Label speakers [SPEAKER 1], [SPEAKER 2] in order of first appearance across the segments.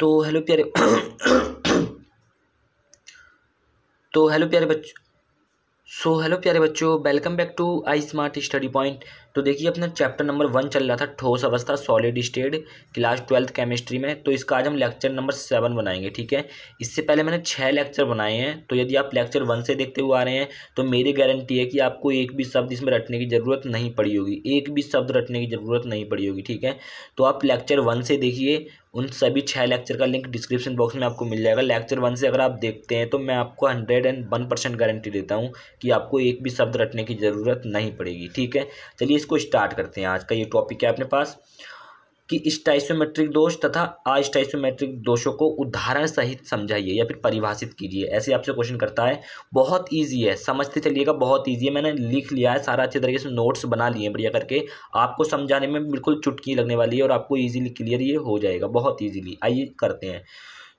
[SPEAKER 1] तो हेलो प्यारे तो हेलो प्यारे बच्चों welcome back to I Smart Study Point. तो देखिए अपना चैप्टर नंबर 1 चल रहा था ठोस अवस्था solid state class 12th chemistry में। तो इसका आज हम लेक्चर नंबर 7 बनाएंगे, ठीक है। इससे पहले मैंने 6 लेक्चर बनाए हैं, तो यदि आप लेक्चर 1 से देखते हुए आ रहे हैं तो मेरी गारंटी है कि आपको एक भी शब्द इसमें रटने की ज़रूरत नहीं पड़ी होगी, एक भी शब्द रटने की ज़रूरत नहीं पड़ी होगी, ठीक है। तो आप लेक्चर 1 से देखिए, उन सभी 6 लेक्चर का लिंक डिस्क्रिप्शन बॉक्स में आपको मिल जाएगा। लेक्चर 1 से अगर आप देखते हैं तो मैं आपको 101% गारंटी देता हूँ कि आपको एक भी शब्द रटने की ज़रूरत नहीं पड़ेगी, ठीक है। चलिए इसको स्टार्ट करते हैं। आज का ये टॉपिक है अपने पास कि स्टाइसोमेट्रिक दोष तथा अस्टाइसोमेट्रिक दोषों को उदाहरण सहित समझाइए या फिर परिभाषित कीजिए, ऐसे आपसे क्वेश्चन करता है। बहुत इजी है, समझते चलिएगा, बहुत इजी है। मैंने लिख लिया है सारा, अच्छे तरीके से नोट्स बना लिए हैं बढ़िया करके। आपको समझाने में बिल्कुल चुटकी लगने वाली है और आपको इजीली क्लियर ये हो जाएगा बहुत इजीली। आइए करते हैं।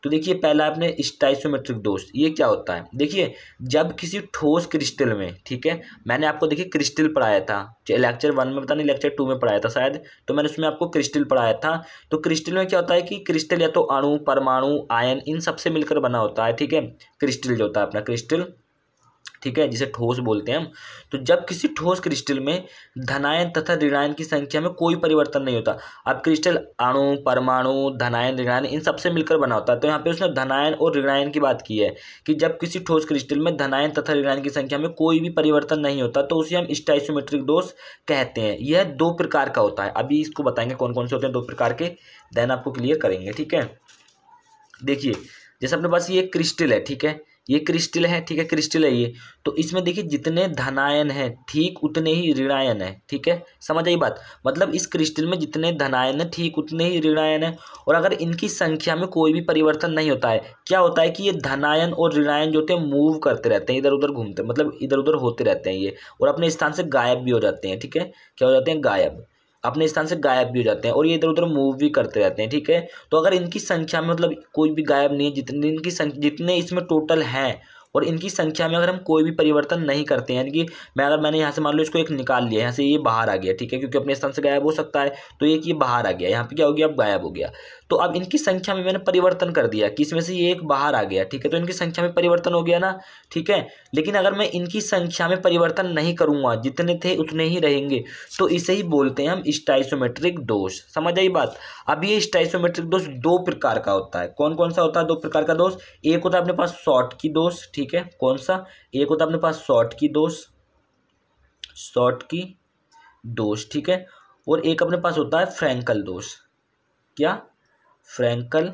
[SPEAKER 1] तो देखिए पहला आपने स्टाइसोमेट्रिक दोष, ये क्या होता है। देखिए जब किसी ठोस क्रिस्टल में, ठीक है, मैंने आपको देखिए क्रिस्टल पढ़ाया था लेक्चर 1 में, पता नहीं लेक्चर 2 में पढ़ाया था शायद, तो मैंने उसमें आपको क्रिस्टल पढ़ाया था। तो क्रिस्टल में क्या होता है कि क्रिस्टल या तो अणु, परमाणु, आयन, इन सबसे मिलकर बना होता है, ठीक है। क्रिस्टल जो होता है अपना क्रिस्टल, ठीक है, जिसे ठोस बोलते हैं हम। तो जब किसी ठोस क्रिस्टल में धनायन तथा ऋणायन की संख्या में कोई परिवर्तन नहीं होता। अब क्रिस्टल अणु, परमाणु, धनायन, ऋणायन इन सबसे मिलकर बना होता है। तो यहाँ पे उसने धनायन और ऋणायन की बात की है कि जब किसी ठोस क्रिस्टल में धनायन तथा ऋणायन की संख्या में कोई भी परिवर्तन नहीं होता तो उसे हम स्टाइसोमेट्रिक दोष कहते हैं। यह 2 प्रकार का होता है। अभी इसको बताएंगे कौन कौन से होते हैं 2 प्रकार के, देन आपको क्लियर करेंगे, ठीक है। देखिए जैसे अपने पास ये क्रिस्टल है, ठीक है, ये क्रिस्टल है, ठीक है, क्रिस्टल है ये। तो इसमें देखिए जितने धनायन है ठीक उतने ही ऋणायन है, ठीक है। समझ आई बात, मतलब इस क्रिस्टल में जितने धनायन है ठीक उतने ही ऋणायन है। और अगर इनकी संख्या में कोई भी परिवर्तन नहीं होता है, क्या होता है कि ये धनायन और ऋणायन जो होते हैं मूव करते रहते हैं, इधर उधर घूमते, मतलब इधर उधर होते रहते हैं ये, और अपने स्थान से गायब भी हो जाते हैं, ठीक है। क्या हो जाते हैं? गायब, अपने स्थान से गायब भी हो जाते हैं और ये इधर उधर मूव भी करते रहते हैं, ठीक है। तो अगर इनकी संख्या में मतलब कोई भी गायब नहीं है, जितने इसमें टोटल हैं और इनकी संख्या में अगर हम कोई भी परिवर्तन नहीं करते हैं, यानी कि मैंने यहाँ से मान लो इसको एक निकाल लिया, यहाँ से ये बाहर आ गया, ठीक है, क्योंकि अपने स्थान से गायब हो सकता है, तो एक ये बाहर आ गया, यहाँ पे क्या हो गया, अब गायब हो गया। तो अब इनकी संख्या में मैंने परिवर्तन कर दिया कि इसमें से ये एक बाहर आ गया, ठीक है, तो इनकी संख्या में परिवर्तन हो गया ना, ठीक है। लेकिन अगर मैं इनकी संख्या में परिवर्तन नहीं करूंगा, जितने थे उतने ही रहेंगे, तो इसे ही बोलते हैं हम स्टाइसोमेट्रिक दोष। समझ आई बात। अब ये स्टाइसोमेट्रिक दोष 2 प्रकार का होता है। कौन कौन सा होता है 2 प्रकार का दोष? एक होता है अपने पास शॉर्ट की दोष, ठीक है, कौन सा? एक होता है अपने पास शॉर्ट की दोष, ठीक है, और एक अपने पास होता है फ्रैंकल दोष। क्या? फ्रैंकल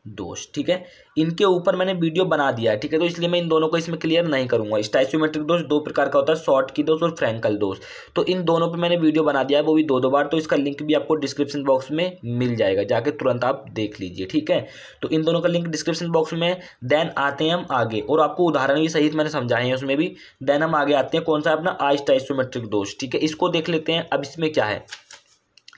[SPEAKER 1] दोष, ठीक है। इनके ऊपर मैंने वीडियो बना दिया है, ठीक है, तो इसलिए मैं इन दोनों को इसमें क्लियर नहीं करूंगा। स्टाइसोमेट्रिक दोष 2 प्रकार का होता है, शॉर्ट की दोष और फ्रैंकल दोष। तो इन दोनों पे मैंने वीडियो बना दिया है, वो भी 2 बार, तो इसका लिंक भी आपको डिस्क्रिप्शन बॉक्स में मिल जाएगा, जाके तुरंत आप देख लीजिए, ठीक है। तो इन दोनों का लिंक डिस्क्रिप्शन बॉक्स में। देन आते हैं हम आगे, और आपको उदाहरण भी सहित मैंने समझाए हैं उसमें भी। देन हम आगे आते हैं कौन सा? अपना अस्टाइसोमेट्रिक दोष, ठीक है। इसको देख लेते हैं। अब इसमें क्या है,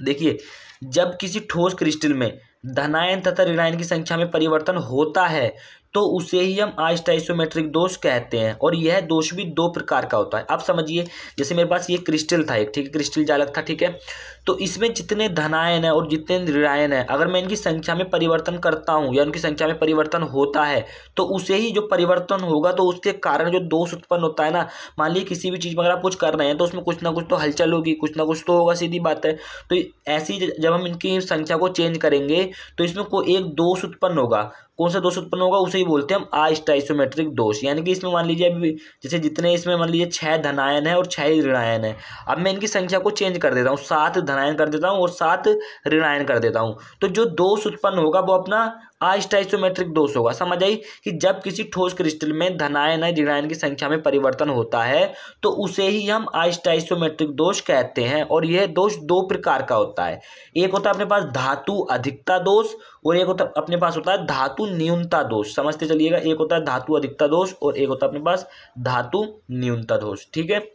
[SPEAKER 1] देखिए जब किसी ठोस क्रिस्टल में धनायन तथा ऋणायन की संख्या में परिवर्तन होता है तो उसे ही हम अस्टाइसोमेट्रिक दोष कहते हैं। और यह दोष भी 2 प्रकार का होता है। अब समझिए, जैसे मेरे पास ये क्रिस्टल था एक, ठीक है, क्रिस्टल जालक था, ठीक है। तो इसमें जितने धनायन है और जितने ऋणायन है, अगर मैं इनकी संख्या में परिवर्तन करता हूँ या उनकी संख्या में परिवर्तन होता है तो उसे ही जो परिवर्तन होगा तो उसके कारण जो दोष उत्पन्न होता है ना, मान लीजिए किसी भी चीज़ में अगर आप कुछ कर रहे हैं तो उसमें कुछ ना कुछ तो हलचल होगी, कुछ ना कुछ तो होगा, सीधी बात है। तो ऐसी जब हम इनकी संख्या को चेंज करेंगे तो इसमें कोई एक दोष उत्पन्न होगा। कौन सा दोष उत्पन्न होगा? उसे ही बोलते हैं हम अस्टाइसोमेट्रिक दोष। यानी कि इसमें मान लीजिए अभी जैसे जितने इसमें मान लीजिए 6 धनायन है और 6 ऋणायन है, अब मैं इनकी संख्या को चेंज कर देता हूँ, 7 धनायन कर देता हूँ और 7 ऋणायन कर देता हूँ, तो जो दोष उत्पन्न होगा वो अपना अस्टाइसोमेट्रिक दोष होगा। समझ आई कि जब किसी ठोस क्रिस्टल में धनायन है ऋणायन की संख्या में परिवर्तन होता है तो उसे ही हम अस्टाइसोमेट्रिक दोष कहते हैं। और यह दोष 2 प्रकार का होता है। एक होता है अपने पास धातु अधिकता दोष और एक होता अपने पास होता है धातु न्यूनता दोष। समझते चलिएगा, एक होता है धातु अधिकता दोष और एक होता है अपने पास धातु न्यूनता दोष, ठीक है।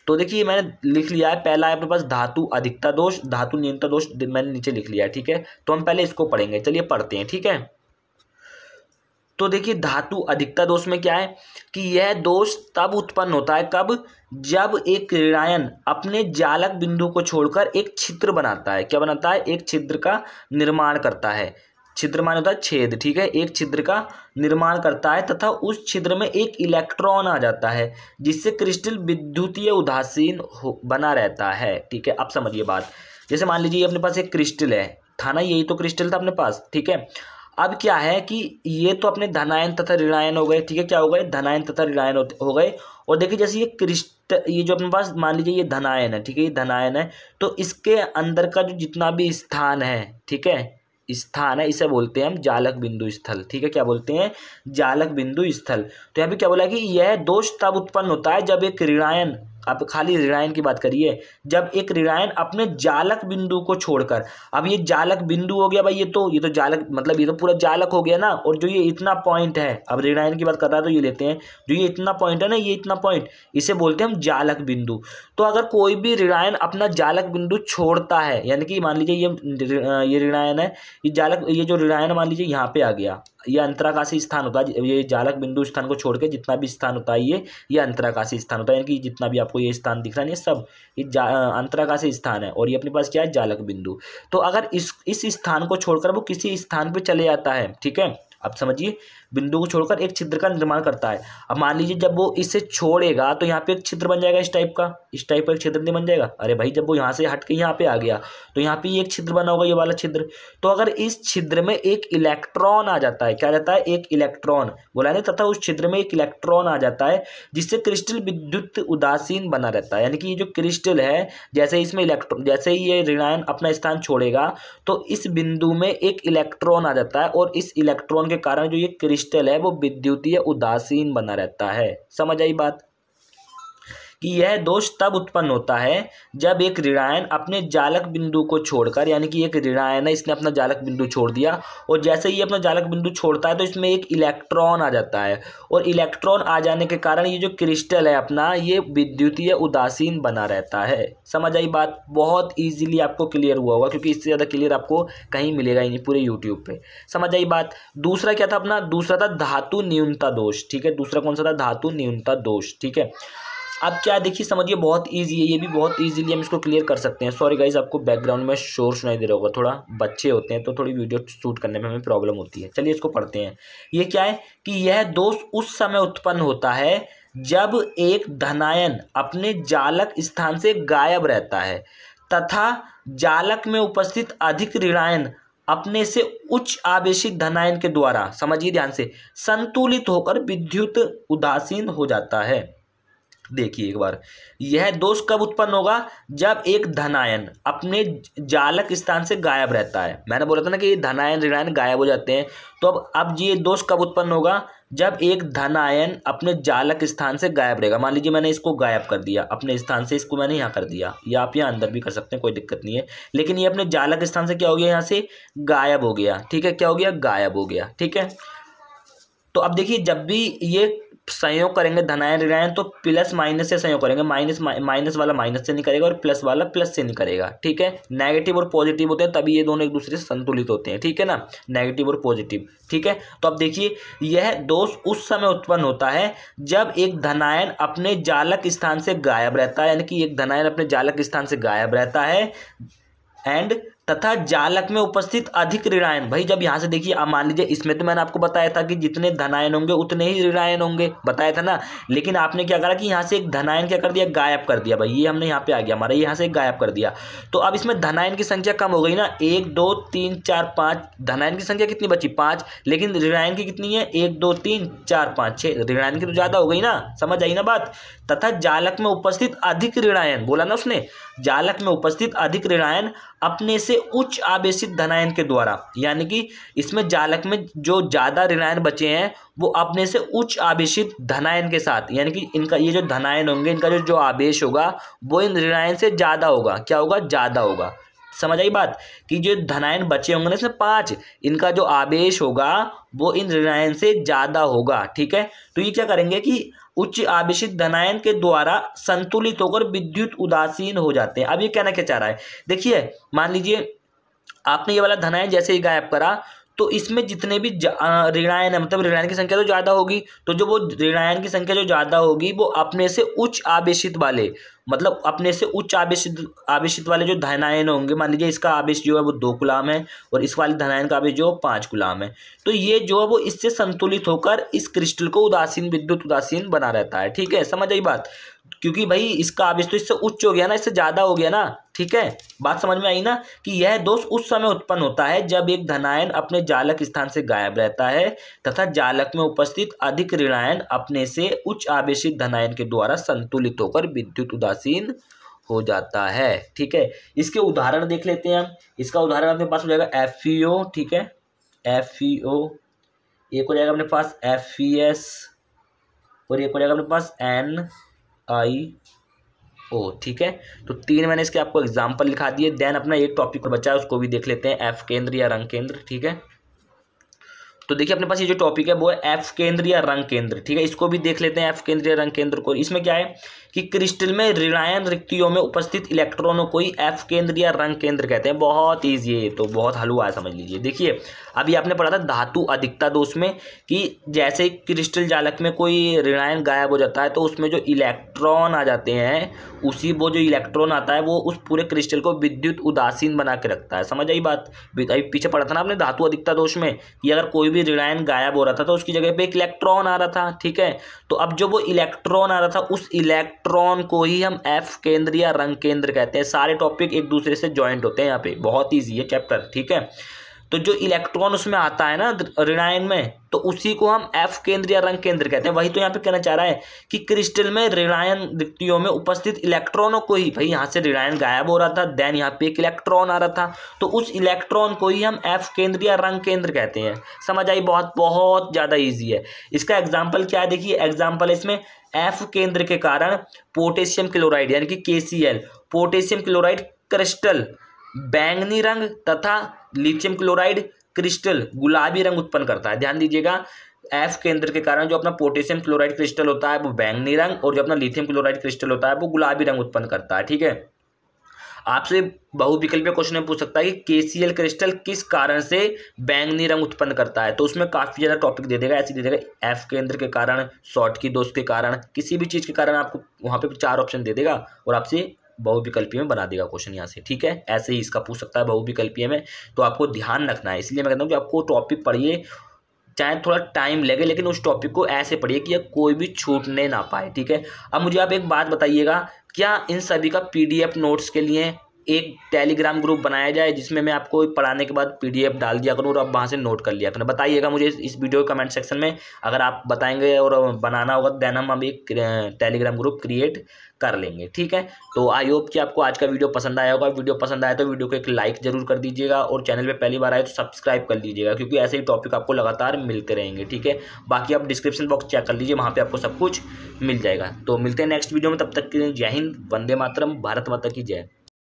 [SPEAKER 1] तो देखिए मैंने लिख लिया है, पहला है अपने पास धातु अधिकता दोष, धातु न्यूनता दोष मैंने नीचे लिख लिया है, ठीक है। तो हम पहले इसको पढ़ेंगे, चलिए पढ़ते हैं, ठीक है। तो देखिए धातु अधिकता दोष में क्या है कि यह दोष तब उत्पन्न होता है, कब? जब एक ऋणायन अपने जालक बिंदु को छोड़कर एक छिद्र बनाता है। क्या बनाता है? एक छिद्र का निर्माण करता है। छिद्र माने होता है छेद, ठीक है, एक छिद्र का निर्माण करता है तथा उस छिद्र में एक इलेक्ट्रॉन आ जाता है जिससे क्रिस्टल विद्युतीय उदासीन बना रहता है, ठीक है। अब समझिए बात, जैसे मान लीजिए अपने पास एक क्रिस्टल है, था ना, यही तो क्रिस्टल था अपने पास, ठीक है। अब क्या है कि ये तो अपने धनायन तथा ऋणायन हो गए, ठीक है, क्या हो गए, धनायन तथा ऋणायन हो गए। और देखिए जैसे ये क्रिस्टल, ये जो अपने पास मान लीजिए ये धनायन है, ठीक है, ये धनायन है, तो इसके अंदर का जो जितना भी स्थान है, ठीक है, स्थान है, इसे बोलते हैं हम जालक बिंदु स्थल, ठीक है, क्या बोलते हैं, जालक बिंदु स्थल। तो यहाँ पे क्या बोला कि यह दोष तब उत्पन्न होता है जब एक ऋणायन, आप खाली ऋणायन की बात करिए, जब एक ऋणायन अपने जालक बिंदु को छोड़कर, अब ये जालक बिंदु हो गया भाई, ये तो जालक मतलब ये तो पूरा जालक हो गया ना, और जो ये इतना पॉइंट है, अब ऋणायन की बात कर रहा है तो ये लेते हैं, जो ये इतना पॉइंट है ना, ये इतना पॉइंट, इसे बोलते हैं हम जालक बिंदु। तो अगर कोई भी ऋणायन अपना जालक बिंदु छोड़ता है, यानी कि मान लीजिए ये ऋणायन है, ये जो ऋणायन मान लीजिए यहाँ पे आ गया, ये अंतराकाशी स्थान होता है, ये जालक बिंदु स्थान को छोड़ के जितना भी स्थान होता है ये अंतराकाशी स्थान होता है, यानी कि जितना भी आपको ये स्थान दिख रहा है ये सब ये अंतराकाशी स्थान है, और ये अपने पास क्या है, जालक बिंदु। तो अगर इस स्थान को छोड़कर वो किसी स्थान पे चले जाता है, ठीक है, अब समझिए, बिंदु को छोड़कर एक छिद्र का निर्माण करता है। अब मान लीजिए जब वो इसे छोड़ेगा तो यहाँ पे एक छिद्र बन जाएगा, इस टाइप का एक छिद्र नहीं बन जाएगा, अरे भाई जब वो यहाँ से हट के यहाँ पे आ गया तो यहाँ पे एक छिद्र बना होगा, ये वाला छिद्र। तो अगर इस छिद्र में एक इलेक्ट्रॉन आ जाता है, क्या आ जाता है, एक इलेक्ट्रॉन बोला नहीं, तथा उस छिद्र में एक इलेक्ट्रॉन आ जाता है जिससे क्रिस्टल विद्युत उदासीन बना रहता है, यानी कि ये जो क्रिस्टल है, जैसे इसमें इलेक्ट्रॉन, जैसे ही ये ऋणायन अपना स्थान छोड़ेगा तो इस बिंदु में एक इलेक्ट्रॉन आ जाता है, और इस इलेक्ट्रॉन के कारण जो ये क्रिस्टल है वो विद्युतीय उदासीन बना रहता है। समझ आई बात, कि यह दोष तब उत्पन्न होता है जब एक ऋणायन अपने जालक बिंदु को छोड़कर, यानी कि एक ऋणायन है, इसने अपना जालक बिंदु छोड़ दिया, और जैसे ही अपना जालक बिंदु छोड़ता है तो इसमें एक इलेक्ट्रॉन आ जाता है, और इलेक्ट्रॉन आ जाने के कारण ये जो क्रिस्टल है अपना, ये विद्युतीय उदासीन बना रहता है। समझ आई बात, बहुत ईजिली आपको क्लियर हुआ होगा, क्योंकि इससे ज़्यादा क्लियर आपको कहीं मिलेगा ही नहीं पूरे यूट्यूब पे। समझ आई बात। दूसरा क्या था अपना, दूसरा था धातु न्यूनता दोष, ठीक है, दूसरा कौन सा था, धातु न्यूनता दोष, ठीक है। अब क्या देखिए, समझिए बहुत इजी है, ये भी बहुत इजीली हम इसको क्लियर कर सकते हैं। सॉरी गाइज, आपको बैकग्राउंड में शोर सुनाई दे रहा होगा, थोड़ा बच्चे होते हैं तो थोड़ी वीडियो शूट करने में हमें प्रॉब्लम होती है। चलिए इसको पढ़ते हैं। ये क्या है कि यह दोष उस समय उत्पन्न होता है जब एक धनायन अपने जालक स्थान से गायब रहता है तथा जालक में उपस्थित अधिक ऋणायन अपने से उच्च आवेशित धनायन के द्वारा, समझिए ध्यान से, संतुलित होकर विद्युत उदासीन हो जाता है। देखिए एक बार, यह दोष कब उत्पन्न होगा, जब एक धनायन अपने जालक स्थान से गायब रहता है। मैंने बोला था ना कि ये धनायन ऋणायन गायब हो जाते हैं, तो अब ये दोष कब उत्पन्न होगा, जब एक धनायन अपने जालक स्थान से गायब रहेगा। मान लीजिए मैंने इसको गायब कर दिया अपने स्थान से, इसको मैंने यहाँ कर दिया, या आप यहाँ अंदर भी कर सकते हैं, कोई दिक्कत नहीं है, लेकिन ये अपने जालक स्थान से क्या हो गया, यहाँ से गायब हो गया, ठीक है, क्या हो गया, गायब हो गया, ठीक है। तो अब देखिए, जब भी ये संयोग करेंगे धनायन ऋणायन, तो प्लस माइनस से संयोग करेंगे, माइनस वाला माइनस से नहीं करेगा और प्लस वाला प्लस से नहीं करेगा, ठीक है। नेगेटिव और पॉजिटिव होते हैं तभी ये दोनों एक दूसरे से संतुलित होते हैं, ठीक है ना, नेगेटिव और पॉजिटिव, ठीक है। तो अब देखिए, यह दोष उस समय उत्पन्न होता है जब एक धनायन अपने जालक स्थान से गायब रहता है, यानी कि एक धनायन अपने जालक स्थान से गायब रहता है एंड तथा जालक में उपस्थित अधिक ऋणायन। भाई जब यहाँ से देखिए, अब मान लीजिए इसमें तो मैंने आपको बताया था कि जितने धनायन होंगे उतने ही ऋणायन होंगे, बताया था ना, लेकिन आपने क्या करा कि यहाँ से एक धनायन क्या कर दिया, गायब कर दिया। भाई ये हमने यहाँ पे आ गया हमारा, यहाँ से गायब कर दिया, तो अब इसमें धनायन की संख्या कम हो गई ना, 1 2 3 4 5, धनायन की संख्या कितनी बची, 5, लेकिन ऋणायन की कितनी है, 1 2 3 4 5 6, ऋणायन की तो ज़्यादा हो गई ना, समझ आई ना बात। तथा जालक में उपस्थित अधिक ऋणायन, बोला ना उसने, जालक में उपस्थित अधिक ऋणायन अपने से उच्च आवेशित धनायन के द्वारा, यानी कि इसमें जालक में जो ज़्यादा ऋणायन बचे हैं वो अपने से उच्च आवेशित धनायन के साथ, यानी कि इनका ये जो धनायन होंगे, इनका जो आवेश होगा वो इन ऋणायन से ज़्यादा होगा, क्या होगा, ज़्यादा होगा। समझ आई बात, कि जो धनायन बचे होंगे ना इसमें 5, इनका जो आवेश होगा वो इन ऋणायन से ज़्यादा होगा, ठीक है। तो ये क्या करेंगे कि उच्च आवेशित धनायन के द्वारा संतुलित होकर विद्युत उदासीन हो जाते हैं। अब ये कहना क्या चाह रहा है, देखिए मान लीजिए आपने ये वाला धनायन जैसे ही गायब करा तो इसमें जितने भी ऋणायन है, मतलब ऋणायन की संख्या तो ज़्यादा होगी, तो जो वो ऋणायन की संख्या जो ज़्यादा होगी वो अपने से उच्च आवेशित वाले, मतलब अपने से उच्च आवेशित वाले जो धनायन होंगे, मान लीजिए इसका आवेश जो है वो 2 कूलाम है और इस वाले धनायन का आवेश जो 5 कूलाम है, तो ये जो है वो इससे संतुलित होकर इस क्रिस्टल को उदासीन, विद्युत उदासीन बना रहता है। ठीक है, समझ आई बात, क्योंकि भाई इसका आवेश तो इससे उच्च हो गया ना, इससे ज़्यादा हो गया ना। ठीक है, बात समझ में आई ना, कि यह दोष उस समय उत्पन्न होता है जब एक धनायन अपने जालक स्थान से गायब रहता है तथा जालक में उपस्थित अधिक ऋणायन अपने से उच्च आवेशित धनायन के द्वारा संतुलित होकर विद्युत उदासीन हो जाता है। ठीक है, इसके उदाहरण देख लेते हैं हम। इसका उदाहरण अपने पास हो जाएगा FeO। ठीक है, FeO, एक हो जाएगा अपने पास FeS और एक हो जाएगा अपने पास NiO। ठीक है, तो 3 मैंने इसके आपको एग्जाम्पल लिखा दिए। देन अपना एक टॉपिक और बचा है, उसको भी देख लेते हैं, F केंद्र या रंग केंद्र। ठीक है, तो देखिए अपने पास ये जो टॉपिक है वो है F केंद्र या रंग केंद्र। ठीक है, इसको भी देख लेते हैं, F केंद्र या रंग केंद्र को। इसमें क्या है कि क्रिस्टल में ऋणायन रिक्तियों में उपस्थित इलेक्ट्रॉनों को ही F केंद्र या रंग केंद्र कहते हैं। बहुत ईजी है, तो बहुत हलवा है, समझ लीजिए। देखिए अभी आपने पढ़ा था धातु अधिकता दोष में कि जैसे क्रिस्टल जालक में कोई ऋणायन गायब हो जाता है तो उसमें जो इलेक्ट्रॉन आ जाते हैं, उसी वो जो इलेक्ट्रॉन आता है वो उस पूरे क्रिस्टल को विद्युत उदासीन बना के रखता है। समझ आई बात, अभी पीछे पढ़ा था ना आपने धातु अधिकता दोष में कि अगर कोई भी ऋणायन गायब हो रहा था तो उसकी जगह पे एक इलेक्ट्रॉन आ रहा था। ठीक है, तो अब जो वो इलेक्ट्रॉन आ रहा था उस इलेक्ट्रॉन को ही हम F केंद्र या रंग केंद्र कहते हैं। सारे टॉपिक एक दूसरे से ज्वाइंट होते हैं यहाँ पे, बहुत ईजी है चैप्टर। ठीक है, तो जो इलेक्ट्रॉन उसमें आता है ना ऋणायन में, तो उसी को हम F केंद्र या रंग केंद्र कहते हैं। वही तो यहाँ पे कहना चाह रहा है कि क्रिस्टल में ऋणायन रिक्तियों में उपस्थित इलेक्ट्रॉनों को ही, भाई यहाँ से ऋणायन गायब हो रहा था, देन यहाँ पे एक इलेक्ट्रॉन आ रहा था, तो उस इलेक्ट्रॉन को ही हम F केंद्र या रंग केंद्र कहते हैं। समझ आई, बहुत बहुत ज़्यादा ईजी है। इसका एग्जाम्पल क्या है, देखिए एग्जाम्पल है इसमें, F केंद्र के कारण पोटेशियम क्लोराइड यानी कि KCl, पोटेशियम क्लोराइड क्रिस्टल बैंगनी रंग तथा लिथियम क्लोराइड क्रिस्टल गुलाबी रंग उत्पन्न करता है। ध्यान दीजिएगा, F केंद्र के कारण जो अपना पोटेशियम क्लोराइड क्रिस्टल होता है वो बैंगनी रंग और जो अपना लिथियम क्लोराइड क्रिस्टल होता है वो गुलाबी रंग उत्पन्न करता है। ठीक है, आपसे बहुविकल्पीय क्वेश्चन में पूछ सकता है कि KCl क्रिस्टल किस कारण से बैंगनी रंग उत्पन्न करता है, तो उसमें काफ़ी ज़्यादा टॉपिक दे देगा, ऐसे दे देगा F केंद्र के कारण, शॉर्टकी दोष के कारण, किसी भी चीज़ के कारण आपको वहाँ पे 4 ऑप्शन दे देगा और आपसे बहुविकल्पीय में बना देगा क्वेश्चन यहाँ से। ठीक है, ऐसे ही इसका पूछ सकता है बहुविकल्पीय में, तो आपको ध्यान रखना है। इसलिए मैं कहता हूँ कि आपको टॉपिक पढ़िए, चाहे थोड़ा टाइम लगे, लेकिन उस टॉपिक को ऐसे पढ़िए कि कोई भी छूटने ना पाए। ठीक है, अब मुझे आप एक बात बताइएगा, क्या इन सभी का PDF नोट्स के लिए एक टेलीग्राम ग्रुप बनाया जाए जिसमें मैं आपको पढ़ाने के बाद PDF डाल दिया करूँ और आप वहाँ से नोट कर लिया करें? बताइएगा मुझे इस वीडियो कमेंट सेक्शन में, अगर आप बताएंगे और बनाना होगा देन हम एक टेलीग्राम ग्रुप क्रिएट कर लेंगे। ठीक है, तो आई होप कि आपको आज का वीडियो पसंद आया होगा। वीडियो पसंद आया तो वीडियो को एक लाइक जरूर कर दीजिएगा और चैनल पे पहली बार आए तो सब्सक्राइब कर लीजिएगा, क्योंकि ऐसे ही टॉपिक आपको लगातार मिलते रहेंगे। ठीक है, बाकी आप डिस्क्रिप्शन बॉक्स चेक कर लीजिए, वहाँ पे आपको सब कुछ मिल जाएगा। तो मिलते हैं नेक्स्ट वीडियो में, तब तक के लिए जय हिंद, वंदे मातरम, भारत माता की जय।